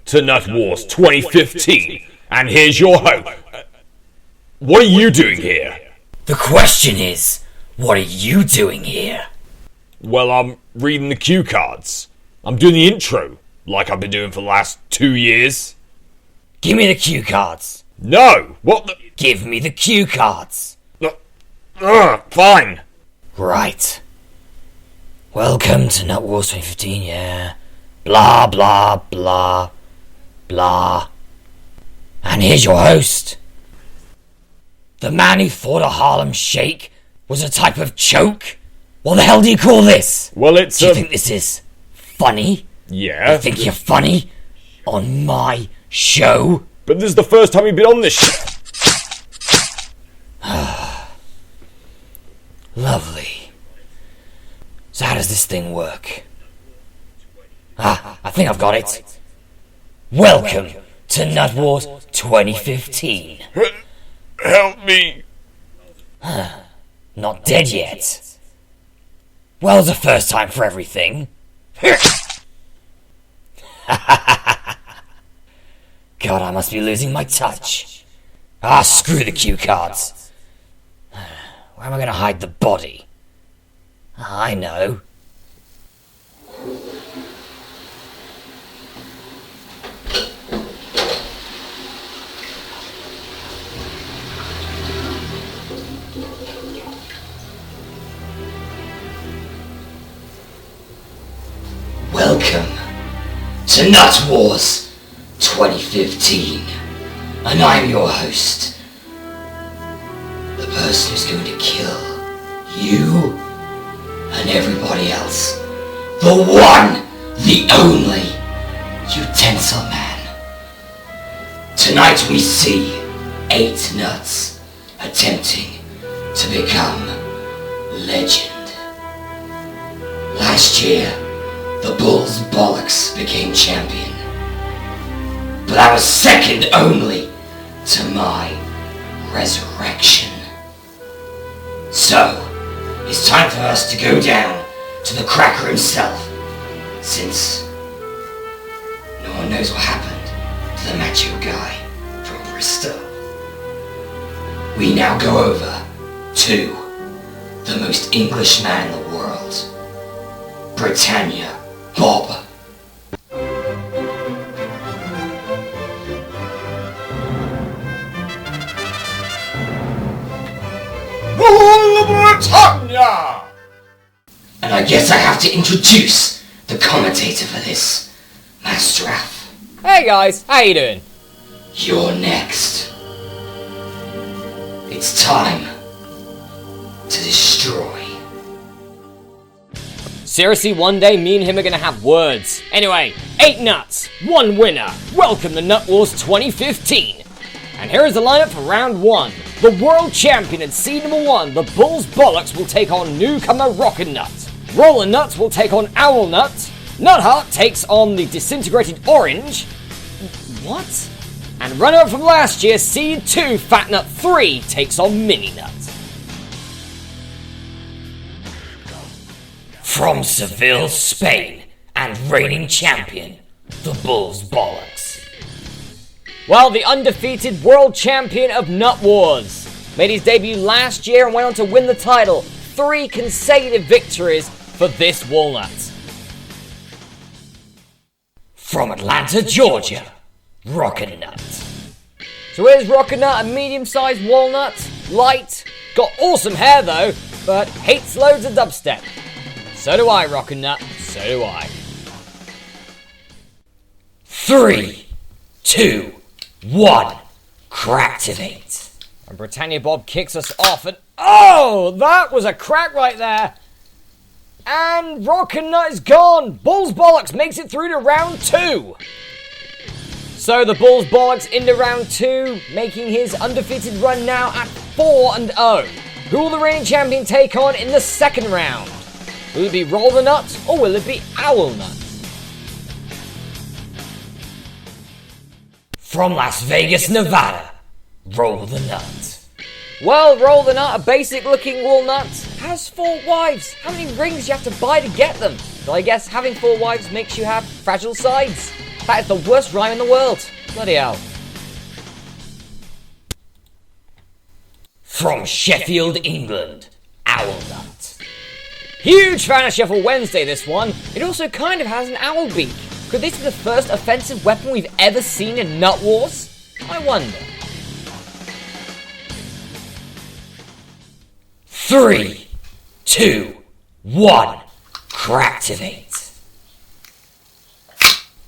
to Nut Wars 2015, and here's your host. What are you doing here? The question is, what are you doing here? Well, I'm reading the cue cards. I'm doing the intro, like I've been doing for the last 2 years. Give me the cue cards. No! What the... Give me the cue cards. Fine. Right. Welcome to Nut Wars 2015, yeah. Blah, blah, blah, blah. And here's your host. The man who thought a Harlem Shake was a type of choke? What the hell do you call this? Well, it's Do you think this is funny? Yeah. You think you're funny? On my show? But this is the first time you've been on this show. Lovely. So how does this thing work? I think I've got it. Welcome to Nut Wars 2015. Help me. Not dead yet. Well, it's the first time for everything. God, I must be losing my touch. Screw the cue cards. Where am I going to hide the body? I know. Welcome to Nut Wars 2015, and I'm your host, the person who's going to kill you and everybody else, the one, the only Utensil-Man. Tonight we see 8 nuts attempting to become legend. Last year, the Bulls Bollocks became champion, but I was second only to my resurrection. So, it's time for us to go down to the Cracker himself, since no one knows what happened to the macho guy from Bristol. We now go over to the most English man in the world, Britannia Bob. Britannia! And I guess I have to introduce the commentator for this, Masterath. Hey guys, how you doing? You're next. It's time to destroy. Seriously, one day me and him are gonna have words. Anyway, 8 nuts, 1 winner. Welcome to Nut Wars 2015. And here is the lineup for round 1. The world champion and seed number 1, the Bulls Bollocks, will take on newcomer Rockin' Nut. Rollin' Nuts will take on Owl Nut. Nutheart takes on the disintegrated orange. What? And runner-up from last year, seed 2, Fat Nut 3, takes on Mini Nut. From Seville, Spain, and reigning champion, the Bulls Bollocks. Well, the undefeated world champion of Nut Wars made his debut last year and went on to win the title. 3 consecutive victories for this walnut. From Atlanta, Georgia, Rockin' Nut. So here's Rockin' Nut, a medium-sized walnut, light, got awesome hair though, but hates loads of dubstep. So do I, Rockin' Nut, so do I. 3, 2, 1, Cractivate. And Britannia Bob kicks us off and oh, that was a crack right there. And Rockin' Nut is gone. Bulls Bollocks makes it through to round 2. So the Bulls Bollocks into round 2, making his undefeated run now at 4-0. Who will the reigning champion take on in the second round? Will it be Roll the Nut or will it be Owl Nut? From Las Vegas, Nevada, Roll the Nut. Well, Roll the Nut, a basic looking walnut, has 4 wives. How many rings do you have to buy to get them? So I guess having 4 wives makes you have fragile sides. That is the worst rhyme in the world. Bloody hell. From Sheffield, England, Owlnut. Huge fan of Sheffield Wednesday, this one. It also kind of has an owl beak. Could this be the first offensive weapon we've ever seen in Nut Wars? I wonder. 3, 2, 1. Cractivate.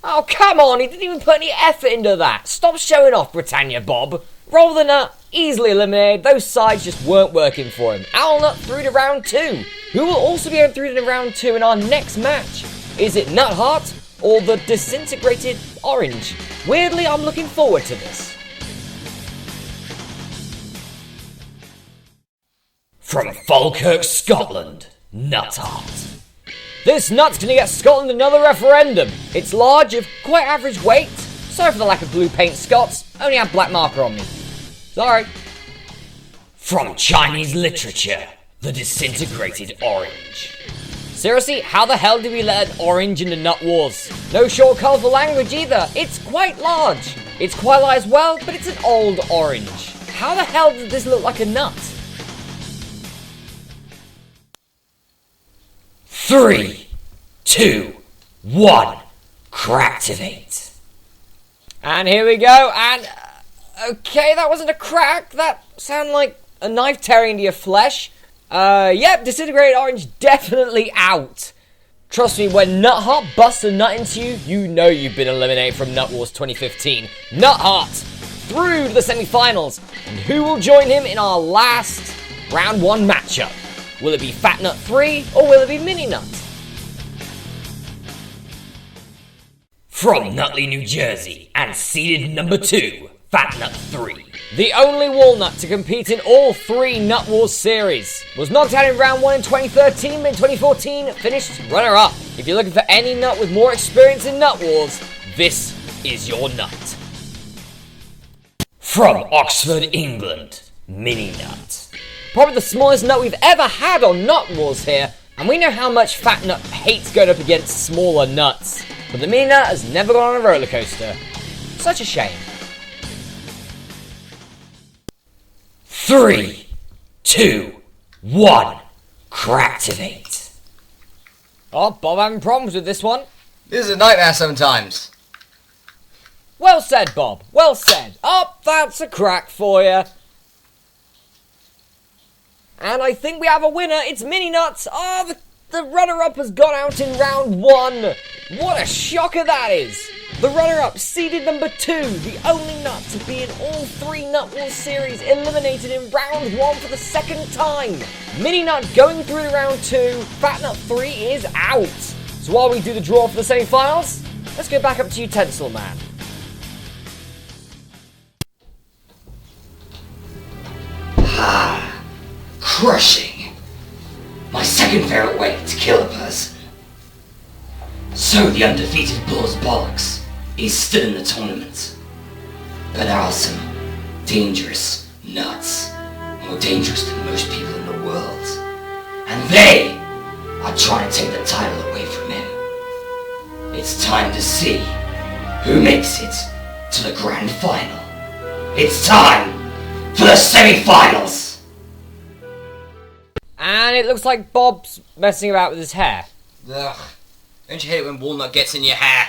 Oh, come on, he didn't even put any effort into that. Stop showing off, Britannia Bob. Roll the nut, easily eliminated. Those sides just weren't working for him. Owlnut through to round 2. Who will also be going through to round 2 in our next match? Is it Nutheart or the disintegrated orange? Weirdly, I'm looking forward to this. From Falkirk, Scotland, Nutheart. This nut's gonna get Scotland another referendum. It's large, of quite average weight. Sorry for the lack of blue paint, Scots. Only have black marker on me. Sorry. From Chinese literature, the disintegrated orange. Seriously, how the hell did we let an orange into Nut Wars? No short colourful language either. It's quite large. It's quite light as well, but it's an old orange. How the hell did this look like a nut? 3, 2, 1. Cractivate. And here we go, and... okay, that wasn't a crack. That sounded like a knife tearing into your flesh. Yep, disintegrated orange definitely out. Trust me, when Nutheart busts a nut into you, you know you've been eliminated from Nut Wars 2015. Nutheart through to the semi-finals. And who will join him in our last round 1 matchup? Will it be Fat Nut 3 or will it be Mini Nut? From Nutley, New Jersey, and seeded number 2, Fat Nut 3. The only walnut to compete in all 3 Nut Wars series. Was knocked out in round 1 in 2013, but in 2014 finished runner-up. If you're looking for any nut with more experience in Nut Wars, this is your nut. From Oxford, England, Mini Nut. Probably the smallest nut we've ever had on Nut Wars here, and we know how much Fat Nut hates going up against smaller nuts. But the Mini Nut has never gone on a roller coaster. Such a shame. 3, 2, 1. Cractivate. Oh, Bob having problems with this one. This is a nightmare sometimes. Well said, Bob. Well said. Oh, that's a crack for you. And I think we have a winner. It's Mini Nuts. Oh, the runner-up has gone out in round 1. What a shocker that is. The runner-up, seeded number 2, the only nut to be in all 3 Nut Wars series, eliminated in round 1 for the 2nd time. Mini Nut going through to round 2, Fat Nut 3 is out. So while we do the draw for the semi-finals, let's go back up to Utensil-Man. Crushing. My second favourite way to kill a person. So the undefeated Bull's Bollocks is still in the tournament. But there are some dangerous nuts, more dangerous than most people in the world. And they are trying to take the title away from him. It's time to see who makes it to the grand final. It's time for the semi-finals! And it looks like Bob's messing about with his hair. Ugh. Don't you hate it when walnut gets in your hair?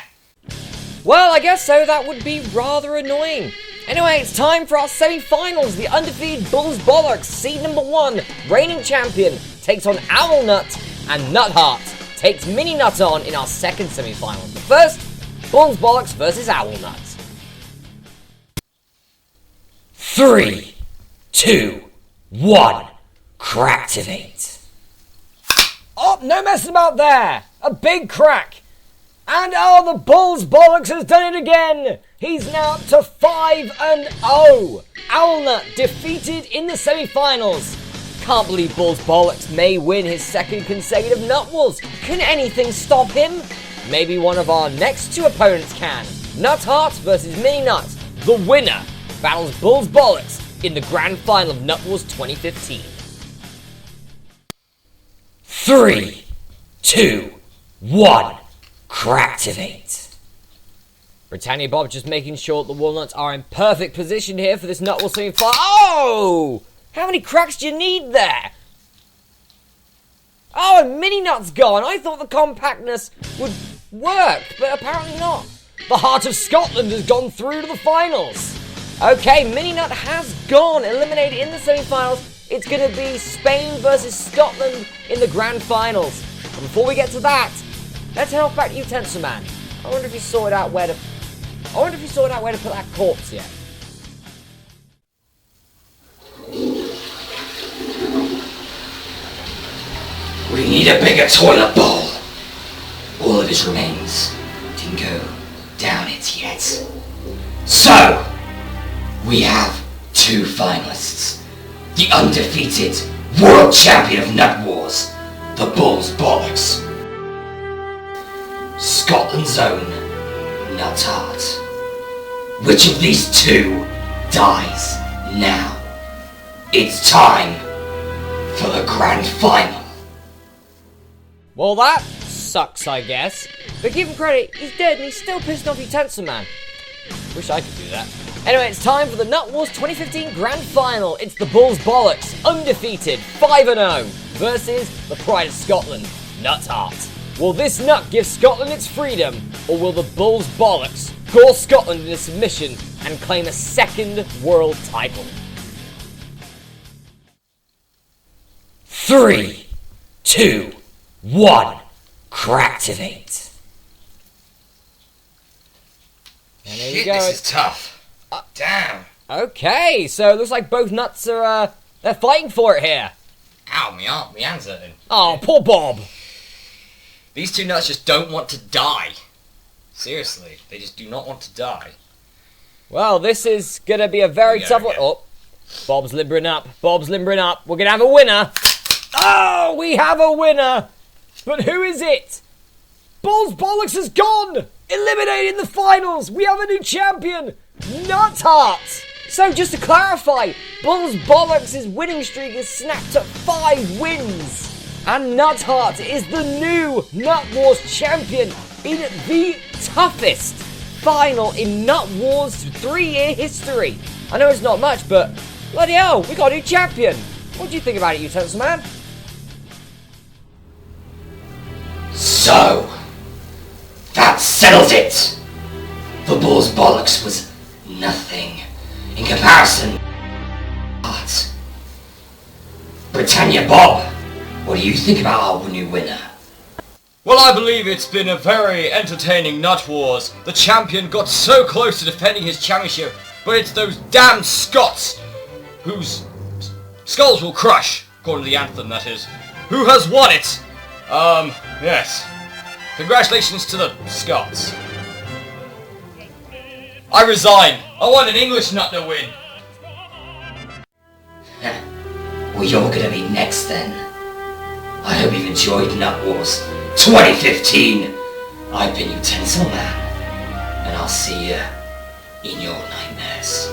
Well, I guess so. That would be rather annoying. Anyway, it's time for our semi-finals. The undefeated Bull's Bollocks, seed number 1, reigning champion, takes on Owlnut, and Nutheart takes Mini Nut on in our second semi-final. But first, Bull's Bollocks versus Owlnut. 3, 2, 1. Cractivate. Oh, no messing about there. A big crack. And oh, the Bull's Bollocks has done it again. He's now up to 5-0. Owlnut defeated in the semi-finals. Can't believe Bull's Bollocks may win his 2nd consecutive Nut Wars. Can anything stop him? Maybe one of our next 2 opponents can. Nutheart versus Mini Nut. The winner battles Bull's Bollocks in the grand final of Nut Wars 2015. 3, 2, 1. Cractivate. Britannia Bob just making sure the Walnuts are in perfect position here for this Nut Wars semi-final. Oh! How many cracks do you need there? Oh, and Mini Nut's gone. I thought the compactness would work, but apparently not. The Heart of Scotland has gone through to the finals. Okay, Mini Nut has gone, eliminated in the semi-finals. It's going to be Spain versus Scotland in the grand finals. But before we get to that, let's head off back to Utensil-Man. I wonder if he sorted out where to put that corpse yet. We need a bigger toilet bowl. All of his remains didn't go down it yet. So, we have two finalists. The undefeated world champion of Nut Wars, the Bull's Bollocks. Scotland's own Nut Heart. Which of these two dies now? It's time for the grand final. Well, that sucks, I guess. But give him credit, he's dead and he's still pissed off Utensil-Man. Wish I could do that. Anyway, it's time for the Nut Wars 2015 Grand Final. It's the Bull's Bollocks, undefeated, 5-0, versus the Pride of Scotland, Nut Heart. Will this nut give Scotland its freedom, or will the Bull's Bollocks gore Scotland into submission and claim a second world title? 3, 2, 1, Cractivate. And there you Shit, go. this is tough. Damn. Okay, so it looks like both nuts are, they're fighting for it here. Ow, my hand's hurting. Oh, poor Bob. These two nuts just don't want to die. Seriously, they just do not want to die. Well, this is going to be a very tough one. Yeah. Oh, Bob's limbering up. Bob's limbering up. We're going to have a winner. Oh, we have a winner. But who is it? Bull's Bollocks has gone. Eliminated in the finals. We have a new champion. Nut Heart. So just to clarify, Bull's Bollocks' winning streak is snapped at 5 wins. And Nut Heart is the new Nut Wars champion in the toughest final in Nut Wars 3-year history. I know it's not much, but bloody hell, we got a new champion. What do you think about it, Utensil-Man? So, that settles it. The Bull's Bollocks was nothing in comparison. But Britannia Bob, what do you think about our new winner? Well, I believe it's been a very entertaining Nut Wars. The champion got so close to defending his championship, but it's those damn Scots whose skulls will crush, according to the anthem, that is. Who has won it? Yes. Congratulations to the Scots. I resign. I want an English nut to win. Well, you're gonna be next then. I hope you've enjoyed Nut Wars 2015. I've been Utensil-Man, and I'll see you in your nightmares.